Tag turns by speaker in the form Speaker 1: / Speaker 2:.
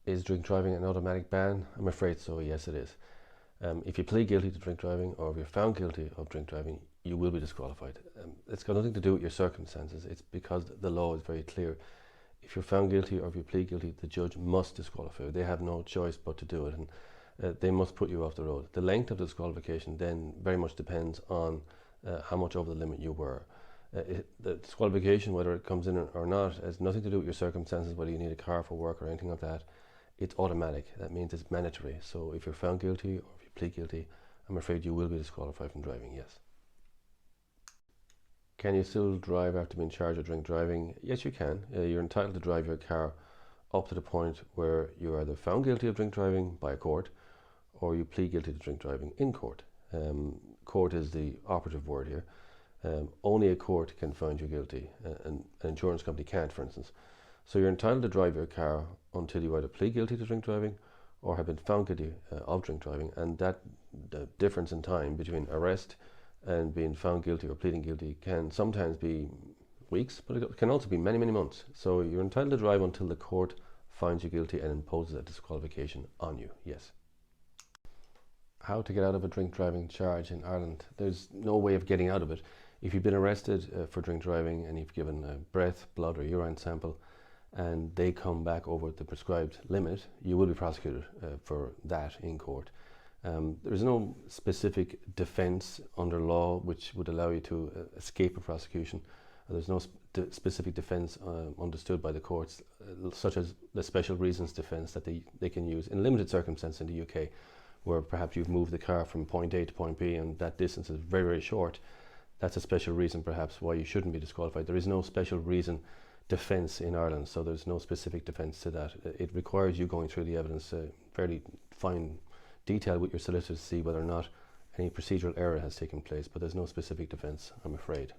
Speaker 1: Is drink driving an automatic ban? I'm afraid so, yes it is. If you plead guilty to drink driving, or if you're found guilty of drink driving, you will be disqualified. It's got nothing to do with your circumstances. It's because the law is very clear. If you're found guilty or if you plead guilty, the judge must disqualify you. They have no choice but to do it, and they must put you off the road. The length of the disqualification then very much depends on how much over the limit you were. The disqualification, whether it comes in or not, has nothing to do with your circumstances, whether you need a car for work or anything like that. It's automatic. That means it's mandatory. So if you're found guilty or if you plead guilty, I'm afraid you will be disqualified from driving, yes. Can you still drive after being charged with drink driving? Yes, you can. You're entitled to drive your car up to the point where you're either found guilty of drink driving by a court or you plead guilty to drink driving in court. Court is the operative word here. Only a court can find you guilty, and an insurance company can't, for instance. So you're entitled to drive your car until you either plead guilty to drink driving or have been found guilty of drink driving, and the difference in time between arrest and being found guilty or pleading guilty can sometimes be weeks, but it can also be many, many months. So you're entitled to drive until the court finds you guilty and imposes a disqualification on you, yes. How to get out of a drink driving charge in Ireland? There's no way of getting out of it. If you've been arrested for drink driving and you've given a breath, blood or urine sample and they come back over the prescribed limit, you will be prosecuted for that in court. There's no specific defence under law which would allow you to escape a prosecution. There's no specific defence understood by the courts, such as the special reasons defence that they can use in limited circumstances in the UK, where perhaps you've moved the car from point A to point B and that distance is very, very short. That's a special reason perhaps why you shouldn't be disqualified. There is no special reason defence in Ireland, so there's no specific defence to that. It requires you going through the evidence fairly fine detail with your solicitors to see whether or not any procedural error has taken place, but there's no specific defence, I'm afraid.